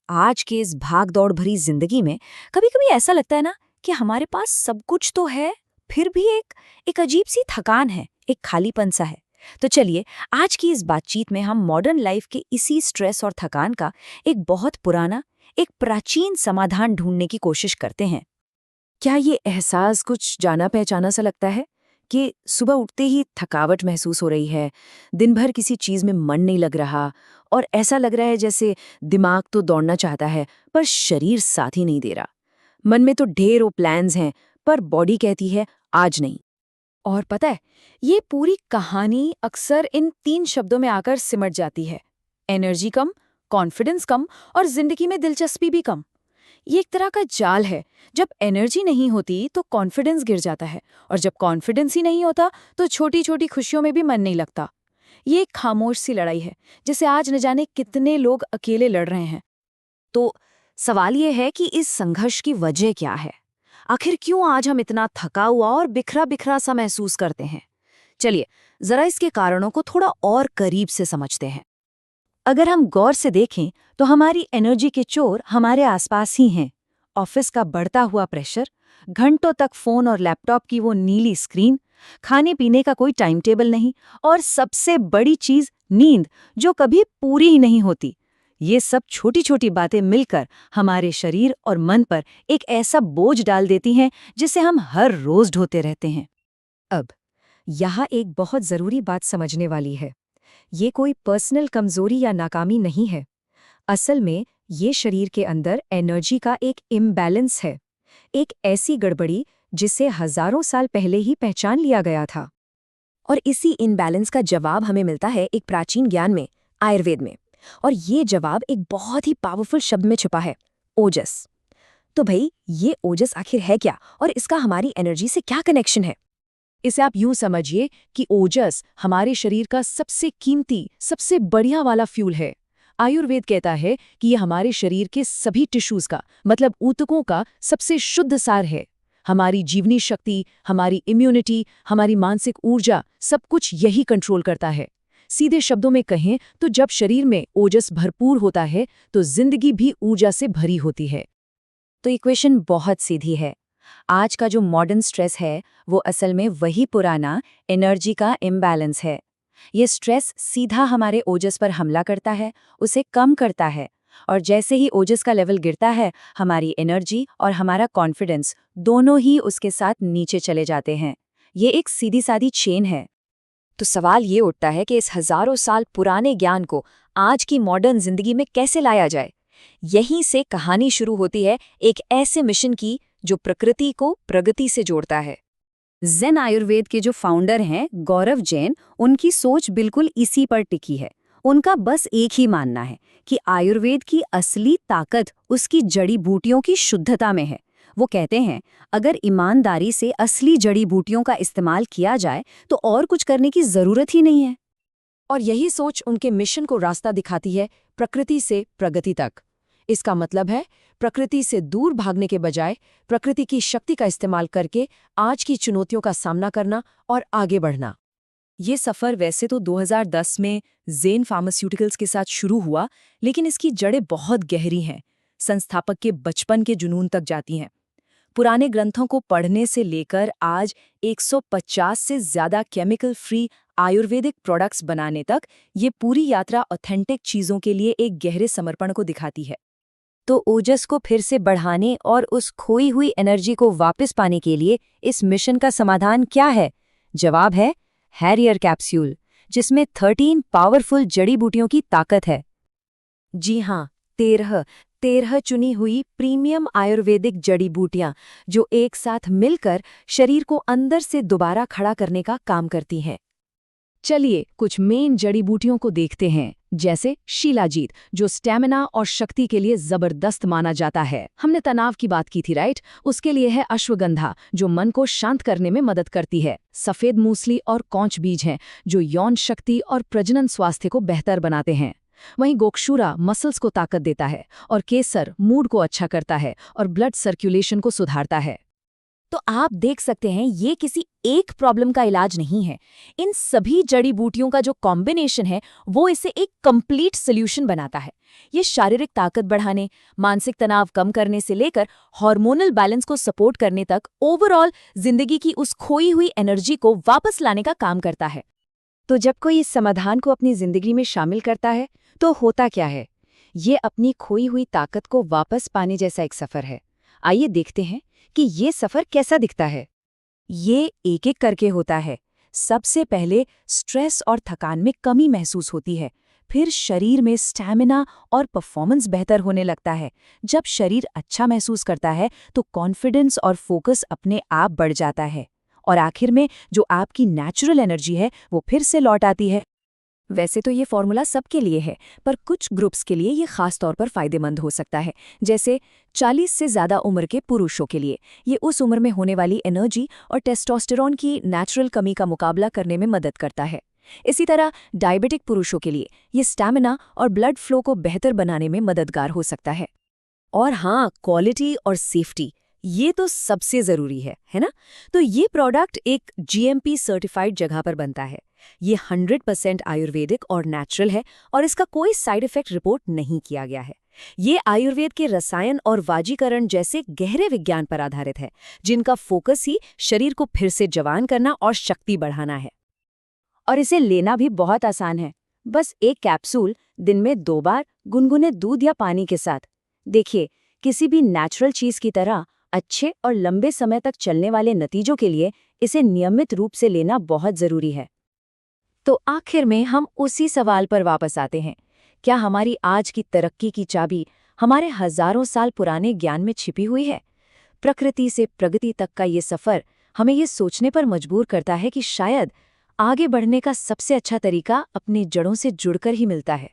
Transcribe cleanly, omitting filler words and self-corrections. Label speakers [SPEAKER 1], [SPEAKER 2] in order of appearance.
[SPEAKER 1] आज के इस भाग दौड़ भरी जिंदगी में कभी कभी ऐसा लगता है ना कि हमारे पास सब कुछ तो है, फिर भी एक अजीब सी थकान है, एक खालीपन सा है। तो चलिए, आज की इस बातचीत में हम मॉडर्न लाइफ के इसी स्ट्रेस और थकान का एक बहुत पुराना, एक प्राचीन समाधान ढूंढने की कोशिश करते हैं। क्या ये एहसास कुछ जाना पहचाना सा लगता है कि सुबह उठते ही थकावट महसूस हो रही है, दिन भर किसी चीज में मन नहीं लग रहा, और ऐसा लग रहा है जैसे दिमाग तो दौड़ना चाहता है पर शरीर साथ ही नहीं दे रहा। मन में तो ढेरों प्लान्स हैं पर बॉडी कहती है आज नहीं। और पता है, ये पूरी कहानी अक्सर इन 3 शब्दों में आकर सिमट जाती है: एनर्जी कम, कॉन्फिडेंस कम और जिंदगी में दिलचस्पी भी कम। ये एक तरह का जाल है। जब एनर्जी नहीं होती तो कॉन्फिडेंस गिर जाता है, और जब कॉन्फिडेंस ही नहीं होता तो छोटी छोटी खुशियों में भी मन नहीं लगता। ये एक खामोश सी लड़ाई है जिसे आज न जाने कितने लोग अकेले लड़ रहे हैं। तो सवाल ये है कि इस संघर्ष की वजह क्या है? आखिर क्यों आज हम इतना थका हुआ और बिखरा बिखरा सा महसूस करते हैं? चलिए, जरा इसके कारणों को थोड़ा और करीब से समझते हैं। अगर हम गौर से देखें तो हमारी एनर्जी के चोर हमारे आसपास ही हैं। ऑफिस का बढ़ता हुआ प्रेशर, घंटों तक फोन और लैपटॉप की वो नीली स्क्रीन, खाने पीने का कोई टाइम टेबल नहीं, और सबसे बड़ी चीज नींद, जो कभी पूरी ही नहीं होती। ये सब छोटी छोटी बातें मिलकर हमारे शरीर और मन पर एक ऐसा बोझ डाल देती हैं जिसे हम हर रोज ढोते रहते हैं। अब यहाँ एक बहुत जरूरी बात समझने वाली है। ये कोई पर्सनल कमजोरी या नाकामी नहीं है। असल में ये शरीर के अंदर एनर्जी का एक इम्बैलेंस है, एक ऐसी गड़बड़ी जिसे हजारों साल पहले ही पहचान लिया गया था। और इसी इम्बैलेंस का जवाब हमें मिलता है एक प्राचीन ज्ञान में, आयुर्वेद में। और ये जवाब एक बहुत ही पावरफुल शब्द में छुपा है: ओजस। तो भाई, ये ओजस आखिर है क्या, और इसका हमारी एनर्जी से क्या कनेक्शन है? इसे आप यूं समझिए कि ओजस हमारे शरीर का सबसे कीमती, सबसे बढ़िया वाला फ्यूल है। आयुर्वेद कहता है कि ये हमारे शरीर के सभी टिश्यूज का, मतलब ऊतकों का सबसे शुद्ध सार है। हमारी जीवनी शक्ति, हमारी इम्यूनिटी, हमारी मानसिक ऊर्जा, सब कुछ यही कंट्रोल करता है। सीधे शब्दों में कहें तो जब शरीर में ओजस भरपूर होता है तो जिंदगी भी ऊर्जा से भरी होती है। तो इक्वेशन बहुत सीधी है। आज का जो मॉडर्न स्ट्रेस है वो असल में वही पुराना एनर्जी का इम्बैलेंस है। ये स्ट्रेस सीधा हमारे ओजस पर हमला करता है, उसे कम करता है, और जैसे ही ओजस का लेवल गिरता है, हमारी एनर्जी और हमारा कॉन्फिडेंस दोनों ही उसके साथ नीचे चले जाते हैं। ये एक सीधी सादी चेन है। तो सवाल ये उठता है कि इस हजारों साल पुराने ज्ञान को आज की मॉडर्न जिंदगी में कैसे लाया जाए। यहीं से कहानी शुरू होती है एक ऐसे मिशन की जो प्रकृति को प्रगति से जोड़ता है। ज़ेन आयुर्वेद के जो फाउंडर हैं गौरव जैन, उनकी सोच बिल्कुल इसी पर टिकी है। उनका बस एक ही मानना है कि आयुर्वेद की असली ताकत उसकी जड़ी बूटियों की शुद्धता में है। वो कहते हैं, अगर ईमानदारी से असली जड़ी बूटियों का इस्तेमाल किया जाए तो और कुछ करने की जरूरत ही नहीं है। और यही सोच उनके मिशन को रास्ता दिखाती है, प्रकृति से प्रगति तक। इसका मतलब है, प्रकृति से दूर भागने के बजाय प्रकृति की शक्ति का इस्तेमाल करके आज की चुनौतियों का सामना करना और आगे बढ़ना। ये सफ़र वैसे तो 2010 में ज़ेन फार्मास्यूटिकल्स के साथ शुरू हुआ, लेकिन इसकी जड़ें बहुत गहरी हैं, संस्थापक के बचपन के जुनून तक जाती हैं। पुराने ग्रंथों को पढ़ने से लेकर आज 150 से ज़्यादा केमिकल फ्री आयुर्वेदिक प्रोडक्ट्स बनाने तक, ये पूरी यात्रा ऑथेंटिक चीज़ों के लिए एक गहरे समर्पण को दिखाती है। तो ओजस को फिर से बढ़ाने और उस खोई हुई एनर्जी को वापस पाने के लिए इस मिशन का समाधान क्या है? जवाब है हैरियर कैप्सूल, जिसमें 13 पावरफुल जड़ी बूटियों की ताकत है। जी हाँ, 13 चुनी हुई प्रीमियम आयुर्वेदिक जड़ी बूटियां, जो एक साथ मिलकर शरीर को अंदर से दोबारा खड़ा करने का काम करती हैं। चलिए कुछ मेन जड़ी बूटियों को देखते हैं, जैसे शिलाजीत, जो स्टैमिना और शक्ति के लिए जबरदस्त माना जाता है। हमने तनाव की बात की थी, राइट? उसके लिए है अश्वगंधा, जो मन को शांत करने में मदद करती है। सफेद मूसली और कौंच बीज हैं, जो यौन शक्ति और प्रजनन स्वास्थ्य को बेहतर बनाते हैं। वहीं गोक्षूरा मसल्स को ताकत देता है, और केसर मूड को अच्छा करता है और ब्लड सर्कुलेशन को सुधारता है। तो आप देख सकते हैं ये किसी एक प्रॉब्लम का इलाज नहीं है। इन सभी जड़ी बूटियों का जो कॉम्बिनेशन है वो इसे एक कंप्लीट सोल्यूशन बनाता है। ये शारीरिक ताकत बढ़ाने, मानसिक तनाव कम करने से लेकर हार्मोनल बैलेंस को सपोर्ट करने तक ओवरऑल जिंदगी की उस खोई हुई एनर्जी को वापस लाने का काम करता है। तो जब कोई इस समाधान को अपनी जिंदगी में शामिल करता है तो होता क्या है? ये अपनी खोई हुई ताकत को वापस पाने जैसा एक सफर है। आइए देखते हैं कि ये सफर कैसा दिखता है। ये एक एक करके होता है। सबसे पहले स्ट्रेस और थकान में कमी महसूस होती है। फिर शरीर में स्टैमिना और परफॉर्मेंस बेहतर होने लगता है। जब शरीर अच्छा महसूस करता है तो कॉन्फिडेंस और फोकस अपने आप बढ़ जाता है। और आखिर में जो आपकी नेचुरल एनर्जी है वो फिर से लौट आती है। वैसे तो ये फॉर्मूला सबके लिए है, पर कुछ ग्रुप्स के लिए ये खास तौर पर फायदेमंद हो सकता है। जैसे 40 से ज़्यादा उम्र के पुरुषों के लिए ये उस उम्र में होने वाली एनर्जी और टेस्टोस्टेरोन की नेचुरल कमी का मुकाबला करने में मदद करता है। इसी तरह डायबिटिक पुरुषों के लिए ये स्टैमिना और ब्लड फ्लो को बेहतर बनाने में मददगार हो सकता है। और हाँ, क्वालिटी और सेफ्टी ये तो सबसे ज़रूरी है ना? तो ये प्रोडक्ट एक जीएमपी सर्टिफाइड जगह पर बनता है। ये 100% आयुर्वेदिक और नेचुरल है और इसका कोई साइड इफेक्ट रिपोर्ट नहीं किया गया है। ये आयुर्वेद के रसायन और वाजीकरण जैसे गहरे विज्ञान पर आधारित है, जिनका फोकस ही शरीर को फिर से जवान करना और शक्ति बढ़ाना है। और इसे लेना भी बहुत आसान है। बस एक कैप्सूल दिन में 2 बार गुनगुने दूध या पानी के साथ। देखिए, किसी भी नेचुरल चीज़ की तरह अच्छे और लंबे समय तक चलने वाले नतीजों के लिए इसे नियमित रूप से लेना बहुत ज़रूरी है। तो आखिर में हम उसी सवाल पर वापस आते हैं। क्या हमारी आज की तरक्की की चाबी हमारे हजारों साल पुराने ज्ञान में छिपी हुई है? प्रकृति से प्रगति तक का ये सफ़र हमें ये सोचने पर मजबूर करता है कि शायद आगे बढ़ने का सबसे अच्छा तरीका अपनी जड़ों से जुड़कर ही मिलता है।